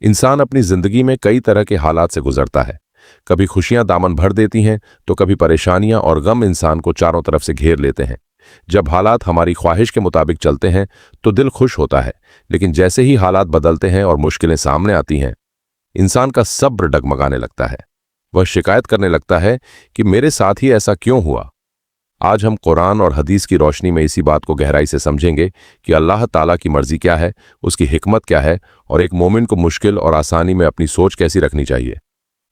इंसान अपनी जिंदगी में कई तरह के हालात से गुजरता है। कभी खुशियां दामन भर देती हैं तो कभी परेशानियां और गम इंसान को चारों तरफ से घेर लेते हैं। जब हालात हमारी ख्वाहिश के मुताबिक चलते हैं तो दिल खुश होता है, लेकिन जैसे ही हालात बदलते हैं और मुश्किलें सामने आती हैं, इंसान का सब्र डगमगाने लगता है। वह शिकायत करने लगता है कि मेरे साथ ही ऐसा क्यों हुआ। आज हम कुरान और हदीस की रोशनी में इसी बात को गहराई से समझेंगे कि अल्लाह ताला की मर्जी क्या है, उसकी हिकमत क्या है और एक मोमिन को मुश्किल और आसानी में अपनी सोच कैसी रखनी चाहिए।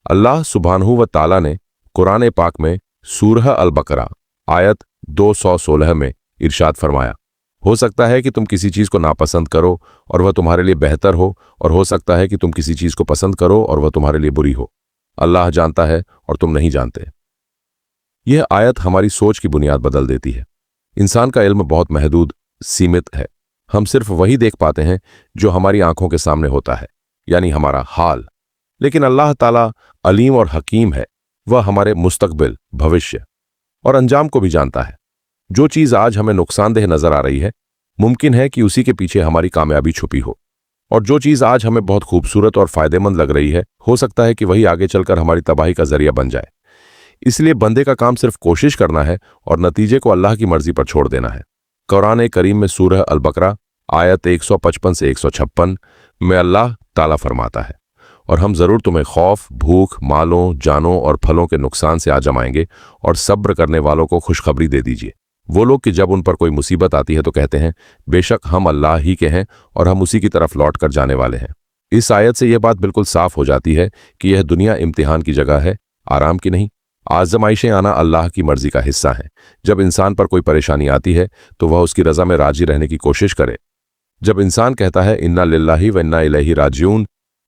अल्लाह सुब्हानहू व ताला ने कुरान पाक में सूरह अल-बकरा आयत 216 में इरशाद फरमाया, हो सकता है कि तुम किसी चीज़ को नापसंद करो और वह तुम्हारे लिए बेहतर हो, और हो सकता है कि तुम किसी चीज़ को पसंद करो और वह तुम्हारे लिए बुरी हो। अल्लाह जानता है और तुम नहीं जानते। यह आयत हमारी सोच की बुनियाद बदल देती है। इंसान का इल्म बहुत महदूद, सीमित है। हम सिर्फ वही देख पाते हैं जो हमारी आंखों के सामने होता है, यानी हमारा हाल। लेकिन अल्लाह ताला अलीम और हकीम है। वह हमारे मुस्तकबिल, भविष्य और अंजाम को भी जानता है। जो चीज़ आज हमें नुकसानदेह नजर आ रही है, मुमकिन है कि उसी के पीछे हमारी कामयाबी छुपी हो, और जो चीज़ आज हमें बहुत खूबसूरत और फायदेमंद लग रही है, हो सकता है कि वही आगे चलकर हमारी तबाही का जरिया बन जाए। इसलिए बंदे का काम सिर्फ कोशिश करना है और नतीजे को अल्लाह की मर्जी पर छोड़ देना है। कुरान करीम में सूरह अल-बकरा आयत 155 से 156 में अल्लाह ताला फरमाता है, और हम ज़रूर तुम्हें खौफ, भूख, मालों, जानों और फलों के नुकसान से आजमाएंगे, और सब्र करने वालों को खुशखबरी दे दीजिए। वो लोग कि जब उन पर कोई मुसीबत आती है तो कहते हैं, बेशक हम अल्लाह ही के हैं और हम उसी की तरफ लौट कर जाने वाले हैं। इस आयत से यह बात बिल्कुल साफ हो जाती है कि यह दुनिया इम्तिहान की जगह है, आराम की नहीं। आजमाइशें आना अल्लाह की मर्जी का हिस्सा है। जब इंसान पर कोई परेशानी आती है तो वह उसकी रजा में राजी रहने की कोशिश करे। जब इंसान कहता है इन्ना लिल्लाहि व इन्ना इलैहि राजिऊन,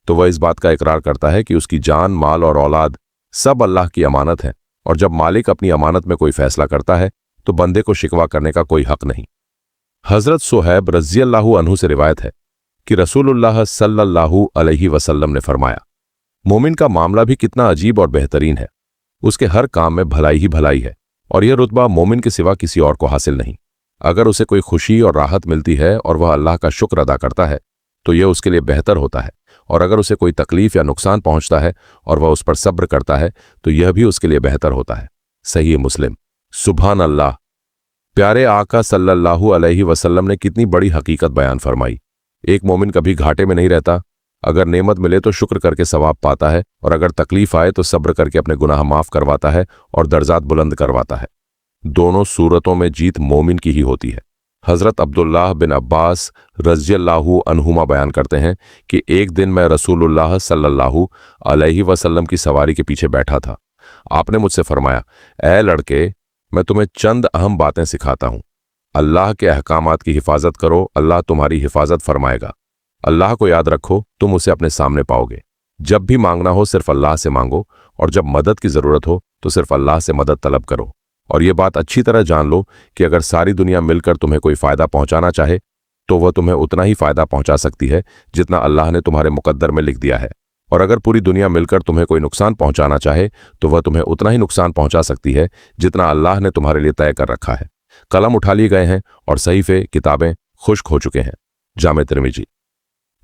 तो वह इस बात का इकरार करता है कि उसकी जान, माल और औलाद सब अल्लाह की अमानत है, और जब मालिक अपनी अमानत में कोई फैसला करता है तो बंदे को शिकवा करने का कोई हक नहीं। हजरत सुहैब रज़ियल्लाहु अन्हु से रिवायत है कि रसूलुल्लाह सल्लल्लाहु अलैहि वसल्लम ने फरमाया, मोमिन का मामला भी कितना अजीब और बेहतरीन है। उसके हर काम में भलाई ही भलाई है, और यह रुतबा मोमिन के सिवा किसी और को हासिल नहीं। अगर उसे कोई खुशी और राहत मिलती है और वह अल्लाह का शुक्र अदा करता है तो यह उसके लिए बेहतर होता है, और अगर उसे कोई तकलीफ या नुकसान पहुंचता है और वह उस पर सब्र करता है तो यह भी उसके लिए बेहतर होता है। सही मुस्लिम। सुभान अल्लाह। प्यारे आका सल्लल्लाहु अलैहि वसल्लम ने कितनी बड़ी हकीकत बयान फरमाई। एक मोमिन कभी घाटे में नहीं रहता। अगर नेमत मिले तो शुक्र करके सवाब पाता है, और अगर तकलीफ आए तो सब्र करके अपने गुनाह माफ करवाता है और दर्जात बुलंद करवाता है। दोनों सूरतों में जीत मोमिन की ही होती है। हजरत अब्दुल्लाह बिन अब्बास रज़ियल्लाहु अन्हुमा बयान करते हैं कि एक दिन मैं रसूलुल्लाह सल्लल्लाहु अलैहि वसल्लम की सवारी के पीछे बैठा था। आपने मुझसे फरमाया, ऐ लड़के, मैं तुम्हें चंद अहम बातें सिखाता हूँ। अल्लाह के अहकामात की हिफाजत करो, अल्लाह तुम्हारी हिफाजत फरमाएगा। अल्लाह को याद रखो, तुम उसे अपने सामने पाओगे। जब भी मांगना हो सिर्फ अल्लाह से मांगो, और जब मदद की ज़रूरत हो तो सिर्फ अल्लाह से मदद तलब करो। और ये बात अच्छी तरह जान लो कि अगर सारी दुनिया मिलकर तुम्हें कोई फ़ायदा पहुंचाना चाहे तो वह तुम्हें उतना ही फ़ायदा पहुंचा सकती है जितना अल्लाह ने तुम्हारे मुकद्दर में लिख दिया है, और अगर पूरी दुनिया मिलकर तुम्हें कोई नुकसान पहुंचाना चाहे तो वह तुम्हें उतना ही नुकसान पहुंचा सकती है जितना अल्लाह ने तुम्हारे लिए तय कर रखा है। कलम उठा लिए गए हैं और सहीफे, किताबें खुश्क हो चुके हैं। जामे तिर्मिज़ी।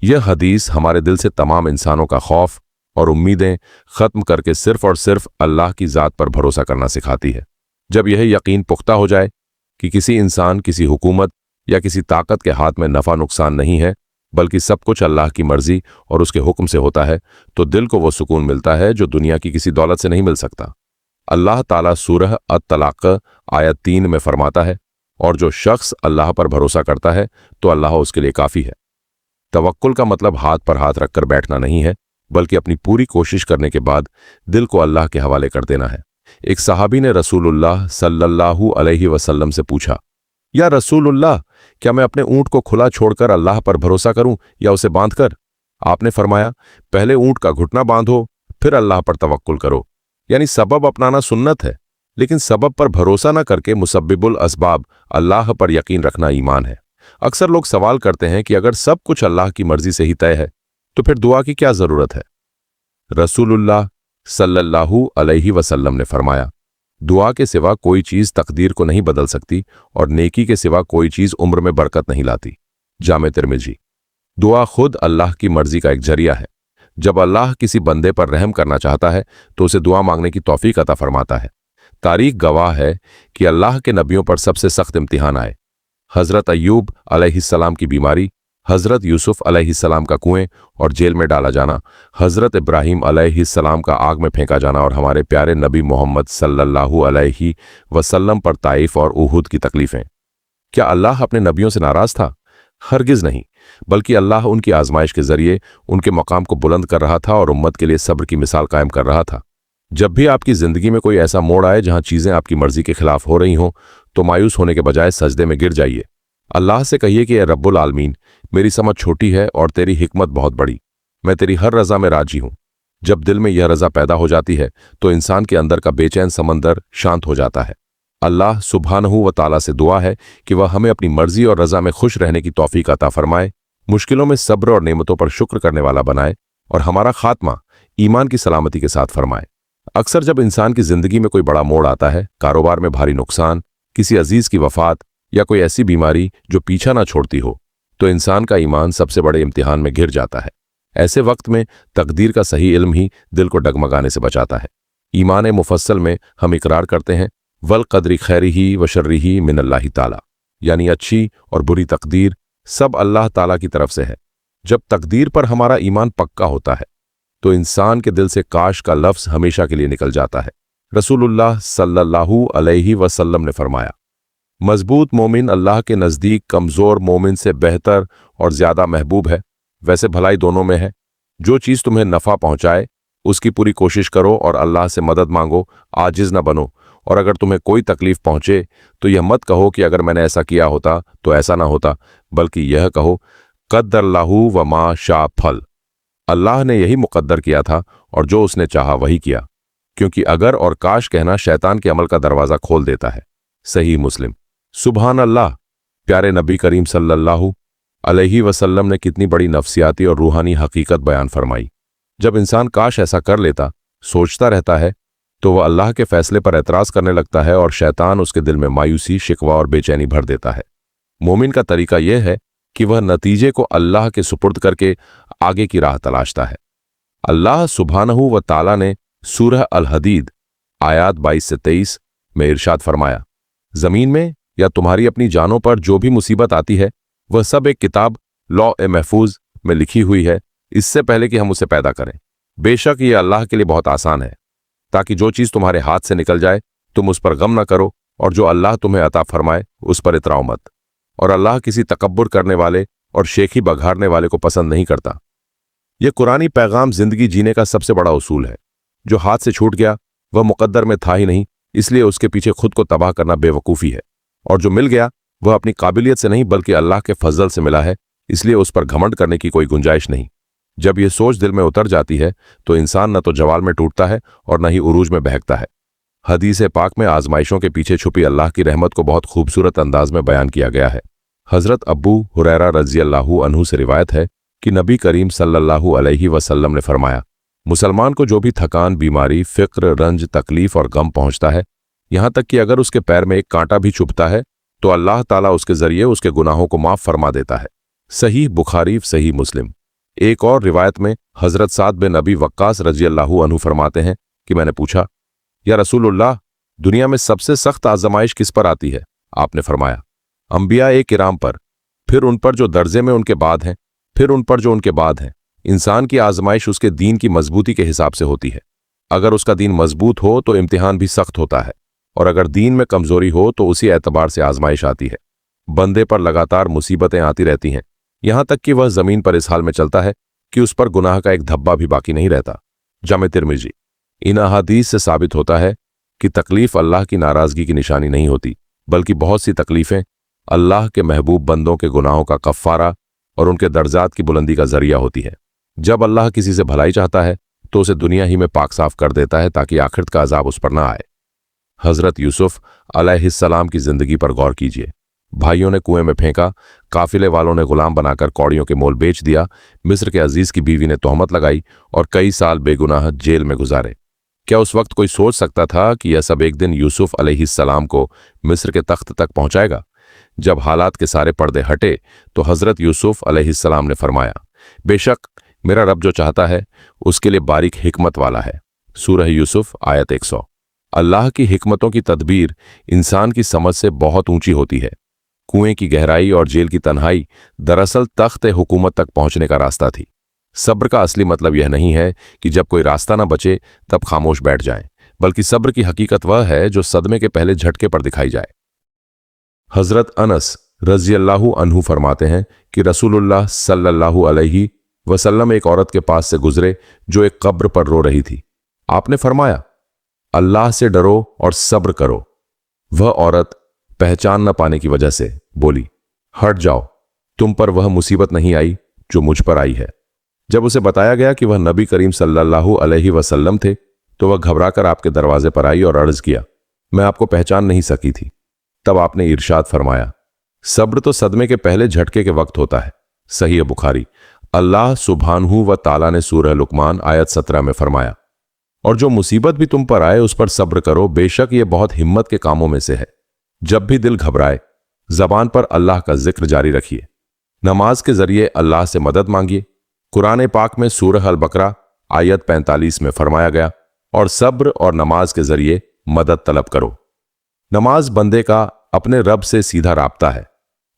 यह हदीस हमारे दिल से तमाम इंसानों का खौफ और उम्मीदें ख़त्म करके सिर्फ और सिर्फ अल्लाह की ज़ात पर भरोसा करना सिखाती है। जब यह यकीन पुख्ता हो जाए कि किसी इंसान, किसी हुकूमत या किसी ताकत के हाथ में नफ़ा नुकसान नहीं है, बल्कि सब कुछ अल्लाह की मर्जी और उसके हुक्म से होता है, तो दिल को वो सुकून मिलता है जो दुनिया की किसी दौलत से नहीं मिल सकता। अल्लाह ताला सूरह अत-तलाक़ आयत 3 में फरमाता है, और जो शख्स अल्लाह पर भरोसा करता है तो अल्लाह उसके लिए काफ़ी है। तवक्कुल का मतलब हाथ पर हाथ रखकर बैठना नहीं है, बल्कि अपनी पूरी कोशिश करने के बाद दिल को अल्लाह के हवाले कर देना है। एक सहाबी ने रसूलुल्लाह सल्लल्लाहु अलैहि वसल्लम से पूछा, या रसूलुल्लाह, क्या मैं अपने ऊंट को खुला छोड़कर अल्लाह पर भरोसा करूं या उसे बांधकर? आपने फरमाया, पहले ऊंट का घुटना बांधो, फिर अल्लाह पर तवक्कुल करो। यानी सबब अपनाना सुन्नत है, लेकिन सबब पर भरोसा न करके मुसब्बिबुल असबाब अल्लाह पर यकीन रखना ईमान है। अक्सर लोग सवाल करते हैं कि अगर सब कुछ अल्लाह की मर्जी से ही तय है तो फिर दुआ की क्या जरूरत है? रसूलुल्लाह सल्लल्लाहु अलैहि वसल्लम ने फरमाया, दुआ के सिवा कोई चीज तकदीर को नहीं बदल सकती, और नेकी के सिवा कोई चीज उम्र में बरकत नहीं लाती। जामे तिर्मिज़ी। दुआ खुद अल्लाह की मर्जी का एक जरिया है। जब अल्लाह किसी बंदे पर रहम करना चाहता है तो उसे दुआ मांगने की तौफीक अता फरमाता है। तारीख गवाह है कि अल्लाह के नबियों पर सबसे सख्त इम्तिहान आए। हज़रत अय्यूब अलैहिस्सलाम की बीमारी, हज़रत यूसुफ अलैहिस्सलाम का कुएं और जेल में डाला जाना, हज़रत इब्राहीम अलैहिस्सलाम का आग में फेंका जाना और हमारे प्यारे नबी मोहम्मद सल्लल्लाहु अलैहि वसल्लम पर ताइफ और उहुद की तकलीफ़ें। क्या अल्लाह अपने नबियों से नाराज़ था? हरगिज़ नहीं, बल्कि अल्लाह उनकी आजमाइश के ज़रिए उनके मकाम को बुलंद कर रहा था और उम्मत के लिए सब्र की मिसाल कायम कर रहा था। जब भी आपकी ज़िंदगी में कोई ऐसा मोड़ आए जहां चीज़ें आपकी मर्ज़ी के खिलाफ हो रही हों, तो मायूस होने के बजाय सजदे में गिर जाइए। अल्लाह से कहिए कि ए रब्बुल आलमीन, मेरी समझ छोटी है और तेरी हिकमत बहुत बड़ी। मैं तेरी हर रज़ा में राजी हूँ। जब दिल में यह रज़ा पैदा हो जाती है तो इंसान के अंदर का बेचैन समंदर शांत हो जाता है। अल्लाह सुब्हानहू व तआला से दुआ है कि वह हमें अपनी मर्जी और रज़ा में खुश रहने की तौफीक अता फरमाए, मुश्किलों में सब्र और नेमतों पर शुक्र करने वाला बनाए और हमारा खात्मा ईमान की सलामती के साथ फरमाए। अक्सर जब इंसान की ज़िंदगी में कोई बड़ा मोड़ आता है, कारोबार में भारी नुकसान, किसी अजीज़ की वफ़ात या कोई ऐसी बीमारी जो पीछा ना छोड़ती हो, तो इंसान का ईमान सबसे बड़े इम्तिहान में घिर जाता है। ऐसे वक्त में तकदीर का सही इल्म ही दिल को डगमगाने से बचाता है। ईमान मुफस्सल में हम इकरार करते हैं वल क़द्रि खैरिही व शर्रिही मिनल्लाहि ताला, यानी अच्छी और बुरी तकदीर सब अल्लाह ताला की तरफ से है। जब तकदीर पर हमारा ईमान पक्का होता है तो इंसान के दिल से काश का लफ्ज़ हमेशा के लिए निकल जाता है। रसूलुल्लाह सल्लल्लाहु अलैहि वसल्लम ने फरमाया, मजबूत मोमिन अल्लाह के नज़दीक कमज़ोर मोमिन से बेहतर और ज़्यादा महबूब है। वैसे भलाई दोनों में है। जो चीज़ तुम्हें नफ़ा पहुँचाए उसकी पूरी कोशिश करो और अल्लाह से मदद मांगो, आजिज़ न बनो। और अगर तुम्हें कोई तकलीफ़ पहुँचे तो यह मत कहो कि अगर मैंने ऐसा किया होता तो ऐसा ना होता, बल्कि यह कहो क़द्दरल्लाहु व मा शा फल। अल्लाह ने यही मुक़द्दर किया था और जो उसने चाहा वही किया, क्योंकि अगर और काश कहना शैतान के अमल का दरवाज़ा खोल देता है। सही मुस्लिम। सुभान अल्लाह। प्यारे नबी करीम सल्लल्लाहु अलैहि वसल्लम ने कितनी बड़ी नफ्सियाती और रूहानी हकीकत बयान फरमाई। जब इंसान काश ऐसा कर लेता सोचता रहता है तो वह अल्लाह के फैसले पर एतराज़ करने लगता है और शैतान उसके दिल में मायूसी, शिकवा और बेचैनी भर देता है। मोमिन का तरीका यह है कि वह नतीजे को अल्लाह के सुपुर्द करके आगे की राह तलाशता है। अल्लाह सुब्हानहू व तआला ने सूरह अल हदीद आयात 22 से 23 में इरशाद फरमाया, ज़मीन में या तुम्हारी अपनी जानों पर जो भी मुसीबत आती है वह सब एक किताब लौह-ए-महफूज में लिखी हुई है, इससे पहले कि हम उसे पैदा करें। बेशक ये अल्लाह के लिए बहुत आसान है, ताकि जो चीज़ तुम्हारे हाथ से निकल जाए तुम उस पर गम न करो और जो अल्लाह तुम्हें अता फरमाए उस पर इतराओ मत। और अल्लाह किसी तकब्बुर करने वाले और शेखी बघारने वाले को पसंद नहीं करता। यह कुरानी पैगाम जिंदगी जीने का सबसे बड़ा उसूल है। जो हाथ से छूट गया वह मुकद्दर में था ही नहीं, इसलिए उसके पीछे खुद को तबाह करना बेवकूफ़ी है। और जो मिल गया वह अपनी काबिलियत से नहीं बल्कि अल्लाह के फजल से मिला है, इसलिए उस पर घमंड करने की कोई गुंजाइश नहीं। जब यह सोच दिल में उतर जाती है तो इंसान न तो जवाल में टूटता है और न ही उरूज में बहकता है। हदीस पाक में आजमाइशों के पीछे छुपी अल्लाह की रहमत को बहुत खूबसूरत अंदाज में बयान किया गया है। हज़रत अबू हुरैरा रज़ियल्लाहु अन्हु से रिवायत है कि नबी करीम सल्लल्लाहु अलैहि वसल्लम ने फरमाया, मुसलमान को जो भी थकान, बीमारी, फ़िक्र, रंज, तकलीफ और गम पहुंचता है, यहाँ तक कि अगर उसके पैर में एक कांटा भी चुभता है तो अल्लाह ताला उसके ज़रिए उसके गुनाहों को माफ़ फरमा देता है। सही बुखारी, सही मुस्लिम। एक और रिवायत में हज़रत साद बिन अबी वक्कास रज़ियल्लाहु अन्हु फरमाते हैं कि मैंने पूछा, या रसूलुल्लाह, दुनिया में सबसे सख्त आजमाइश किस पर आती है? आपने फरमाया, अंबिया किराम पर, फिर उन पर जो दर्जे में उनके बाद हैं, फिर उन पर जो उनके बाद हैं। इंसान की आजमाइश उसके दीन की मजबूती के हिसाब से होती है। अगर उसका दीन मजबूत हो तो इम्तिहान भी सख्त होता है, और अगर दीन में कमजोरी हो तो उसी एतबार से आजमाइश आती है। बंदे पर लगातार मुसीबतें आती रहती हैं, यहां तक कि वह जमीन पर इस हाल में चलता है कि उस पर गुनाह का एक धब्बा भी बाकी नहीं रहता। जामे तिर्मिज़ी। इन अहादीस से साबित होता है कि तकलीफ अल्लाह की नाराजगी की निशानी नहीं होती, बल्कि बहुत सी तकलीफें अल्लाह के महबूब बंदों के गुनाहों का कफ़ारा और उनके दर्जात की बुलंदी का जरिया होती है। जब अल्लाह किसी से भलाई चाहता है तो उसे दुनिया ही में पाक साफ कर देता है ताकि आखिरत का अजाब उस पर ना आए। हज़रत यूसुफ अलैहिस्सलाम की जिंदगी पर गौर कीजिए। भाइयों ने कुएं में फेंका, काफिले वालों ने गुलाम बनाकर कौड़ियों के मोल बेच दिया, मिस्र के अजीज की बीवी ने तोहमत लगाई और कई साल बेगुनाह जेल में गुजारे। क्या उस वक्त कोई सोच सकता था कि यह सब एक दिन यूसुफ अलैहिस्सलाम को मिस्र के तख्त तक पहुंचाएगा? जब हालात के सारे पर्दे हटे तो हज़रत यूसुफ अलैहिस्सलाम ने फरमाया, बेशक मेरा रब जो चाहता है उसके लिए बारीक हिकमत वाला है। सूरह यूसुफ आयत 100। अल्लाह की हिकमतों की तदबीर इंसान की समझ से बहुत ऊंची होती है। कुएं की गहराई और जेल की तन्हाई दरअसल तख्त हुकूमत तक पहुंचने का रास्ता थी। सब्र का असली मतलब यह नहीं है कि जब कोई रास्ता ना बचे तब खामोश बैठ जाएं, बल्कि सब्र की हकीकत वह है जो सदमे के पहले झटके पर दिखाई जाए। हजरत अनस रजी अल्लाहु अन्हु फरमाते हैं कि रसूलुल्लाह सल्लल्लाहु अलैहि वसल्लम एक औरत के पास से गुजरे जो एक कब्र पर रो रही थी। आपने फरमाया, अल्लाह से डरो और सब्र करो। वह औरत पहचान न पाने की वजह से बोली, हट जाओ, तुम पर वह मुसीबत नहीं आई जो मुझ पर आई है। जब उसे बताया गया कि वह नबी करीम सल्लल्लाहु अलैहि वसल्लम थे तो वह घबराकर आपके दरवाजे पर आई और अर्ज किया, मैं आपको पहचान नहीं सकी थी। तब आपने इरशाद फरमाया, सब्र तो सदमे के पहले झटके के वक्त होता है। सही बुखारी। अल्लाह सुब्हानहू व ताला ने सूरह लुकमान आयत 17 में फरमाया, और जो मुसीबत भी तुम पर आए उस पर सब्र करो, बेशक ये बहुत हिम्मत के कामों में से है। जब भी दिल घबराए जबान पर अल्लाह का जिक्र जारी रखिए। नमाज के जरिए अल्लाह से मदद मांगिए। कुरान पाक में सूरह अल बकरा आयत 45 में फरमाया गया, और सब्र और नमाज के जरिए मदद तलब करो। नमाज बंदे का अपने रब से सीधा राब्ता है।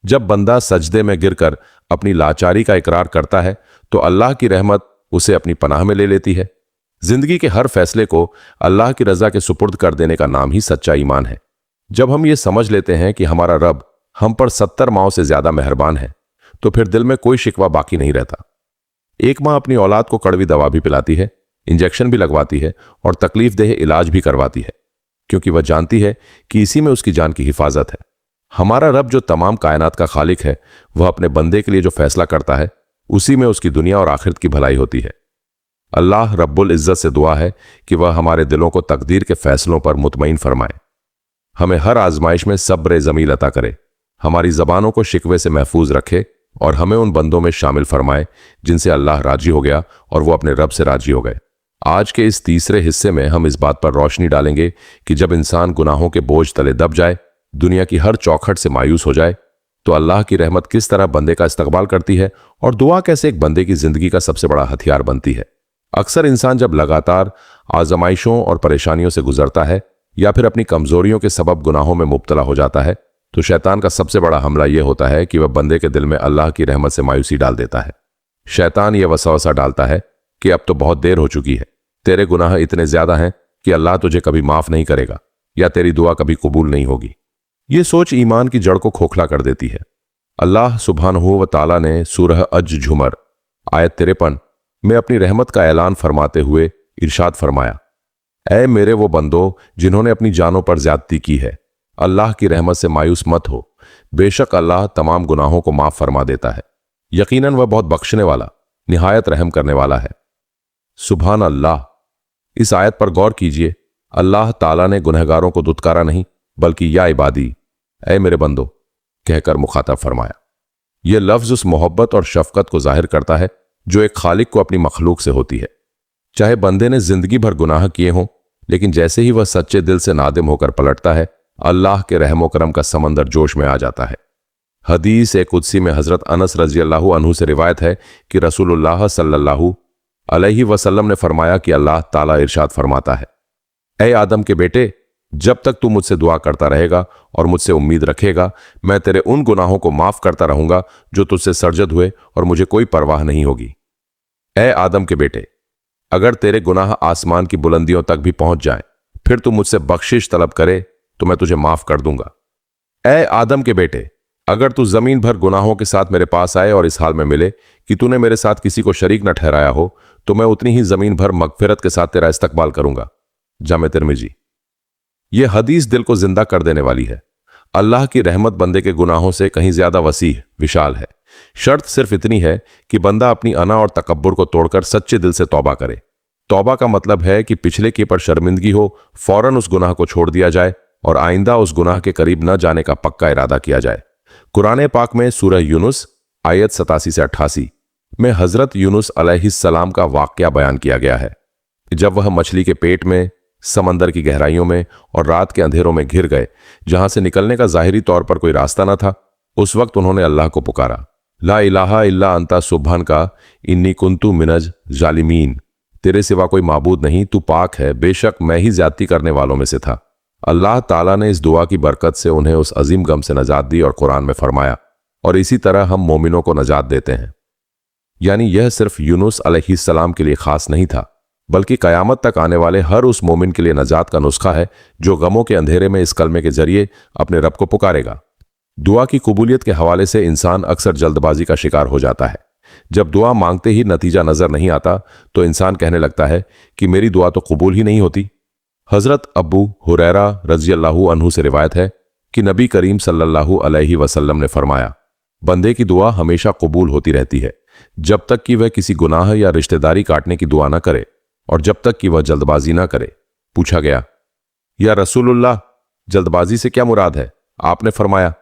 जब बंदा सजदे में गिरकर अपनी लाचारी का इकरार करता है तो अल्लाह की रहमत उसे अपनी पनाह में ले लेती है। जिंदगी के हर फैसले को अल्लाह की रजा के सुपुर्द कर देने का नाम ही सच्चा ईमान है। जब हम ये समझ लेते हैं कि हमारा रब हम पर 70 माओं से ज्यादा मेहरबान है तो फिर दिल में कोई शिकवा बाकी नहीं रहता। एक माँ अपनी औलाद को कड़वी दवा भी पिलाती है, इंजेक्शन भी लगवाती है और तकलीफ देह इलाज भी करवाती है, क्योंकि वह जानती है कि इसी में उसकी जान की हिफाजत है। हमारा रब जो तमाम कायनात का खालिक है, वह अपने बंदे के लिए जो फैसला करता है उसी में उसकी दुनिया और आखिरत की भलाई होती है। अल्लाह रब्बुल इज्जत से दुआ है कि वह हमारे दिलों को तकदीर के फैसलों पर मुतमईन फरमाए, हमें हर आजमाइश में सब्र जमील अता करे, हमारी जबानों को शिकवे से महफूज रखे और हमें उन बंदों में शामिल फरमाए जिनसे अल्लाह राजी हो गया और वो अपने रब से राजी हो गए। आज के इस तीसरे हिस्से में हम इस बात पर रोशनी डालेंगे कि जब इंसान गुनाहों के बोझ तले दब जाए, दुनिया की हर चौखट से मायूस हो जाए, तो अल्लाह की रहमत किस तरह बंदे का इस्तकबाल करती है और दुआ कैसे एक बंदे की जिंदगी का सबसे बड़ा हथियार बनती है। अक्सर इंसान जब लगातार आजमाइशों और परेशानियों से गुजरता है या फिर अपनी कमजोरियों के सबब गुनाहों में मुब्तला हो जाता है तो शैतान का सबसे बड़ा हमला यह होता है कि वह बंदे के दिल में अल्लाह की रहमत से मायूसी डाल देता है। शैतान यह वसवसा डालता है कि अब तो बहुत देर हो चुकी है, तेरे गुनाह इतने ज्यादा हैं कि अल्लाह तुझे कभी माफ नहीं करेगा या तेरी दुआ कभी कबूल नहीं होगी। ये सोच ईमान की जड़ को खोखला कर देती है। अल्लाह सुब्हानहू व ताला ने सूरह अज झुमर आयत 53 में अपनी रहमत का ऐलान फरमाते हुए इरशाद फरमाया, ऐ मेरे वो बंदो जिन्होंने अपनी जानों पर ज्यादती की है, अल्लाह की रहमत से मायूस मत हो, बेशक अल्लाह तमाम गुनाहों को माफ फरमा देता है, यकीनन वह बहुत बख्शने वाला निहायत रहम करने वाला है। सुभान अल्लाह। इस आयत पर गौर कीजिए, अल्लाह ताला ने गुनहगारों को दुत्कारा नहीं बल्कि या इबादी, ऐ मेरे बंदो कहकर मुखातब फरमाया। यह लफ्ज उस मोहब्बत और शफकत को जाहिर करता है जो एक खालिक को अपनी मखलूक से होती है। चाहे बंदे ने जिंदगी भर गुनाह किए हों, लेकिन जैसे ही वह सच्चे दिल से नादिम होकर पलटता है, अल्लाह के रहमो करम का समंदर जोश में आ जाता है। हदीस कुदसी में हजरत अनस रजी अल्लाहु अन्हु से रिवायत है कि रसूलुल्लाह सल्लल्लाहु अलैहि वसल्लम ने फरमाया कि अल्लाह ताला इरशाद फरमाता है, ऐ आदम के बेटे, जब तक तू मुझसे दुआ करता रहेगा और मुझसे उम्मीद रखेगा, मैं तेरे उन गुनाहों को माफ करता रहूंगा जो तुझसे सर्जद हुए और मुझे कोई परवाह नहीं होगी। ऐ आदम के बेटे, अगर तेरे गुनाह आसमान की बुलंदियों तक भी पहुंच जाएं, फिर तू मुझसे बख्शिश तलब करे तो मैं तुझे माफ कर दूंगा। ऐ आदम के बेटे, अगर तू जमीन भर गुनाहों के साथ मेरे पास आए और इस हाल में मिले कि तूने मेरे साथ किसी को शरीक न ठहराया हो, तो मैं उतनी ही जमीन भर मगफिरत के साथ तेरा इस्तकबाल करूंगा। जामे तिर्मिजी। यह हदीस दिल को जिंदा कर देने वाली है। अल्लाह की रहमत बंदे के गुनाहों से कहीं ज्यादा वसीह विशाल है। शर्त सिर्फ इतनी है कि बंदा अपनी अना और तकब्बुर को तोड़कर सच्चे दिल से तौबा करे। तौबा का मतलब है कि पिछले की पर शर्मिंदगी हो, फौरन उस गुनाह को छोड़ दिया जाए और आइंदा उस गुनाह के करीब न जाने का पक्का इरादा किया जाए। कुरान पाक में सूरह यूनुस आयत 87 से 88 में हजरत यूनुस अलैहिस्सलाम का वाकया बयान किया गया है। जब वह मछली के पेट में, समंदर की गहराइयों में और रात के अंधेरों में घिर गए, जहां से निकलने का जाहिरी तौर पर कोई रास्ता न था, उस वक्त उन्होंने अल्लाह को पुकारा। ला इलाहा इल्ला अंता सुब्हान का इन्नी कुंतु मिनज जालिमीन, तेरे सिवा कोई माबूद नहीं, तू पाक है, बेशक मैं ही ज्यादती करने वालों में से था। अल्लाह ताला ने इस दुआ की बरकत से उन्हें उस अजीम गम से नजात दी और कुरान में फरमाया, और इसी तरह हम मोमिनों को नजात देते हैं। यानी यह सिर्फ यूनुस अलैहिस्सलाम के लिए खास नहीं था, बल्कि कयामत तक आने वाले हर उस मोमिन के लिए नजात का नुस्खा है जो गमों के अंधेरे में इस कलमे के जरिए अपने रब को पुकारेगा। दुआ की कबूलियत के हवाले से इंसान अक्सर जल्दबाजी का शिकार हो जाता है। जब दुआ मांगते ही नतीजा नजर नहीं आता तो इंसान कहने लगता है कि मेरी दुआ तो कबूल ही नहीं होती। हजरत अबू हुरैरा रज़ियल्लाहु अन्हु से रिवायत है कि नबी करीम सल्लल्लाहु अलैहि वसल्लम ने फरमाया, बंदे की दुआ हमेशा कबूल होती रहती है जब तक कि वह किसी गुनाह या रिश्तेदारी काटने की दुआ न करे और जब तक कि वह जल्दबाजी ना करे। पूछा गया, या रसूलुल्लाह, जल्दबाजी से क्या मुराद है? आपने फरमाया,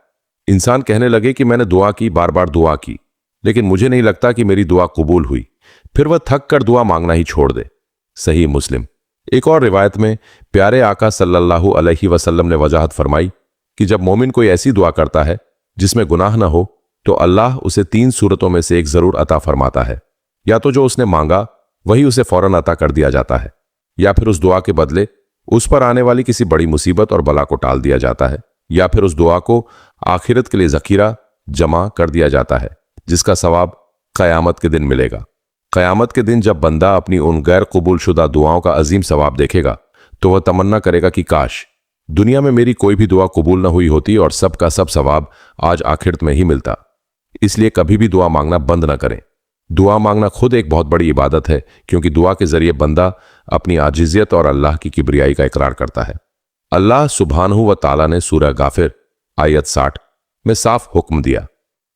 इंसान कहने लगे कि मैंने दुआ की, बार बार दुआ की, लेकिन मुझे नहीं लगता कि मेरी दुआ कबूल हुई, फिर वह थक कर दुआ मांगना ही छोड़ दे। सही मुस्लिम। एक और रिवायत में प्यारे आका सल्लल्लाहु अलैहि वसल्लम ने वजाहत फरमाई कि जब मोमिन कोई ऐसी दुआ करता है जिसमें गुनाह न हो तो अल्लाह उसे 3 सूरतों में से एक जरूर अता फरमाता है। या तो जो उसने मांगा वही उसे फौरन अता कर दिया जाता है, या फिर उस दुआ के बदले उस पर आने वाली किसी बड़ी मुसीबत और बला को टाल दिया जाता है, या फिर उस दुआ को आखिरत के लिए जखीरा जमा कर दिया जाता है जिसका सवाब कयामत के दिन मिलेगा। कयामत के दिन जब बंदा अपनी उन गैर कबूल शुदा दुआओं का अजीम सवाब देखेगा तो वह तमन्ना करेगा कि काश दुनिया में मेरी कोई भी दुआ कबूल न हुई होती और सब का सब सवाब आज आखिरत में ही मिलता। इसलिए कभी भी दुआ मांगना बंद न करें। दुआ मांगना खुद एक बहुत बड़ी इबादत है, क्योंकि दुआ के जरिए बंदा अपनी आजिजियत और अल्लाह की किबरियाई का इकरार करता है। अल्लाह सुब्हानहू व ताला ने सूरह गाफिर आयत 60 में साफ हुक्म दिया,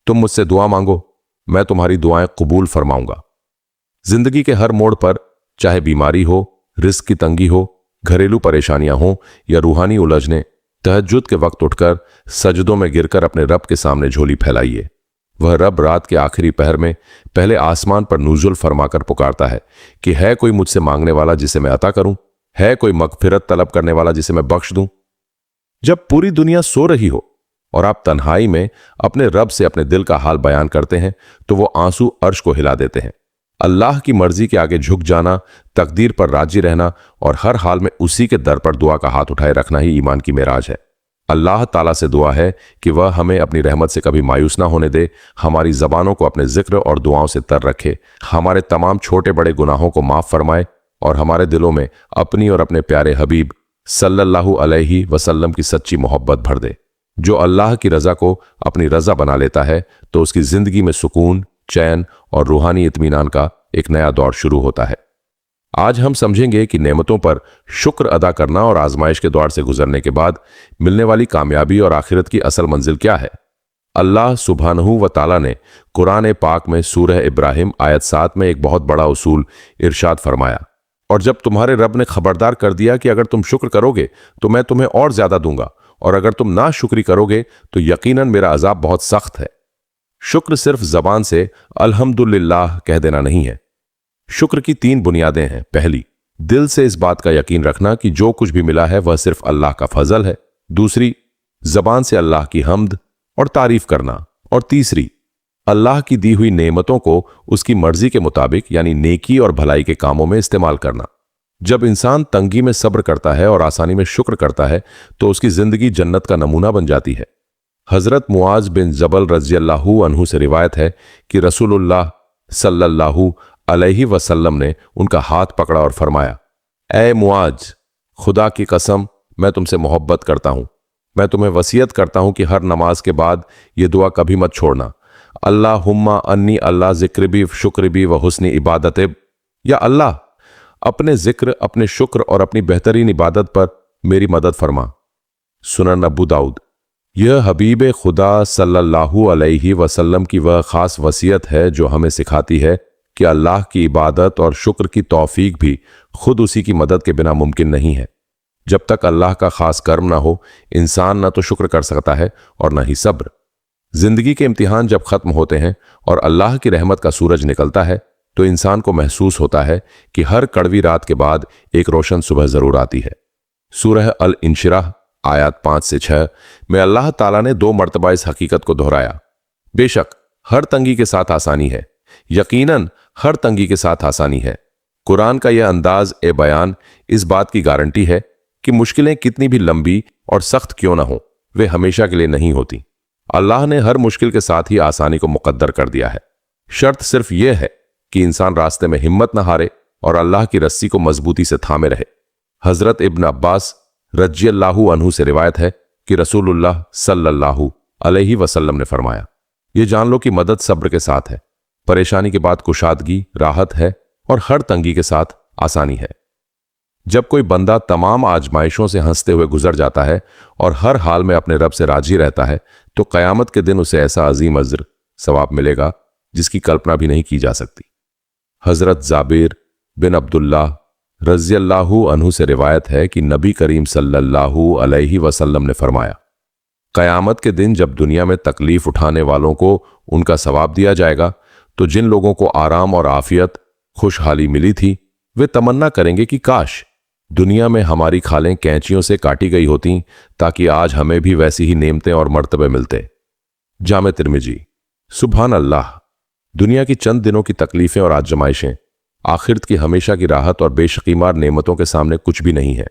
तुम मुझसे दुआ मांगो, मैं तुम्हारी दुआएं कबूल फरमाऊंगा। जिंदगी के हर मोड़ पर, चाहे बीमारी हो, रिस्क की तंगी हो, घरेलू परेशानियां हो या रूहानी उलझने, तहज्जुद के वक्त उठकर सजदों में गिरकर अपने रब के सामने झोली फैलाइए। वह रब रात के आखिरी पहर में पहले आसमान पर नुज़ुल फरमाकर पुकारता है कि है कोई मुझसे मांगने वाला जिसे मैं अता करूं, है कोई मगफिरत तलब करने वाला जिसे मैं बख्श दूं। जब पूरी दुनिया सो रही हो और आप तन्हाई में अपने रब से अपने दिल का हाल बयान करते हैं तो वो आंसू अर्श को हिला देते हैं। अल्लाह की मर्जी के आगे झुक जाना, तकदीर पर राजी रहना और हर हाल में उसी के दर पर दुआ का हाथ उठाए रखना ही ईमान की मेराज है। अल्लाह ताला से दुआ है कि वह हमें अपनी रहमत से कभी मायूस ना होने दे, हमारी जबानों को अपने जिक्र और दुआओं से तर रखे, हमारे तमाम छोटे बड़े गुनाहों को माफ फरमाए और हमारे दिलों में अपनी और अपने प्यारे हबीब सल्लल्लाहु अलैहि वसल्लम की सच्ची मोहब्बत भर दे। जो अल्लाह की रजा को अपनी रजा बना लेता है तो उसकी जिंदगी में सुकून, चैन और रूहानी इत्मीनान का एक नया दौर शुरू होता है। आज हम समझेंगे कि नेमतों पर शुक्र अदा करना और आजमाइश के दौर से गुजरने के बाद मिलने वाली कामयाबी और आखिरत की असल मंजिल क्या है। अल्लाह सुब्हानहू व ताला ने कुरान पाक में सूरह इब्राहिम आयत 7 में एक बहुत बड़ा उसूल इरशाद फरमाया, और जब तुम्हारे रब ने खबरदार कर दिया कि अगर तुम शुक्र करोगे तो मैं तुम्हें और ज्यादा दूंगा, और अगर तुम ना शुक्री करोगे तो यकीनन मेरा अजाब बहुत सख्त है। शुक्र सिर्फ जबान से अल्हम्दुलिल्लाह कह देना नहीं है। शुक्र की 3 बुनियादें हैं। पहली, दिल से इस बात का यकीन रखना कि जो कुछ भी मिला है वह सिर्फ अल्लाह का फजल है। दूसरी, जबान से अल्लाह की हम्द और तारीफ करना। और तीसरी, अल्लाह की दी हुई नेमतों को उसकी मर्जी के मुताबिक यानी नेकी और भलाई के कामों में इस्तेमाल करना। जब इंसान तंगी में सब्र करता है और आसानी में शुक्र करता है तो उसकी जिंदगी जन्नत का नमूना बन जाती है। हजरत मुआज बिन जबल रज़ियल्लाहु अन्हु से रिवायत है कि रसूलुल्लाह सल्लल्लाहु अलैहि वसल्लम ने उनका हाथ पकड़ा और फरमाया, ऐ मुआज, खुदा की कसम मैं तुमसे मोहब्बत करता हूं। मैं तुम्हें वसीयत करता हूं कि हर नमाज के बाद ये दुआ कभी मत छोड़ना, अल्लाहुम्मा अन्नी अल्लाह ज़िक्र शुक्र भी व हुस्नी इबादत। या अल्लाह, अपने जिक्र, अपने शुक्र और अपनी बेहतरीन इबादत पर मेरी मदद फरमा। सुनन अबू दाऊद। यह हबीब खुदा सल्लल्लाहु अलैहि वसल्लम की वह खास वसीयत है जो हमें सिखाती है कि अल्लाह की इबादत और शुक्र की तौफीक भी खुद उसी की मदद के बिना मुमकिन नहीं है। जब तक अल्लाह का खास कर्म ना हो, इंसान ना तो शुक्र कर सकता है और ना ही सब्र। जिंदगी के इम्तिहान जब खत्म होते हैं और अल्लाह की रहमत का सूरज निकलता है तो इंसान को महसूस होता है कि हर कड़वी रात के बाद एक रोशन सुबह जरूर आती है। सूरह अल इंशिराह आयत 5 से 6 में अल्लाह ताला ने 2 मरतबा इस हकीकत को दोहराया, बेशक हर तंगी के साथ आसानी है। यकीनन हर तंगी के साथ आसानी है। कुरान का यह अंदाज ए बयान इस बात की गारंटी है कि मुश्किलें कितनी भी लंबी और सख्त क्यों ना हो, वे हमेशा के लिए नहीं होती। अल्लाह ने हर मुश्किल के साथ ही आसानी को मुकद्दर कर दिया है। शर्त सिर्फ यह है कि इंसान रास्ते में हिम्मत न हारे और अल्लाह की रस्सी को मजबूती से थामे रहे। हजरत इब्न अब्बास रज़ियल्लाहु अन्हु से रिवायत है कि रसूलुल्लाह सल्लल्लाहु अलैहि वसल्लम ने फरमाया, ये जान लो कि मदद सब्र के साथ है, परेशानी के बाद कुशादगी राहत है और हर तंगी के साथ आसानी है। जब कोई बंदा तमाम आजमाइशों से हंसते हुए गुजर जाता है और हर हाल में अपने रब से राजी रहता है, तो क़यामत के दिन उसे ऐसा अजीम अज्र सवाब मिलेगा जिसकी कल्पना भी नहीं की जा सकती। हजरत जाबिर बिन अब्दुल्लाह रज़ियल्लाहु अन्हु से रिवायत है कि नबी करीम सल्लल्लाहु अलैहि वसल्लम ने फरमाया, क़यामत के दिन जब दुनिया में तकलीफ उठाने वालों को उनका सवाब दिया जाएगा, तो जिन लोगों को आराम और आफियत खुशहाली मिली थी, वे तमन्ना करेंगे कि काश दुनिया में हमारी खालें कैंचियों से काटी गई होतीं, ताकि आज हमें भी वैसी ही नेमतें और मर्तबे मिलते। जामे तिर्मिजी। सुभान अल्लाह। दुनिया की चंद दिनों की तकलीफें और आजमाइशें आखिरत की हमेशा की राहत और बेशकीमार नेमतों के सामने कुछ भी नहीं है।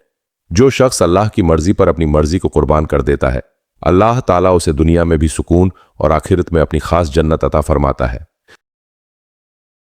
जो शख्स अल्लाह की मर्जी पर अपनी मर्जी को कुर्बान कर देता है, अल्लाह ताला उसे दुनिया में भी सुकून और आखिरत में अपनी खास जन्नत अता फरमाता है।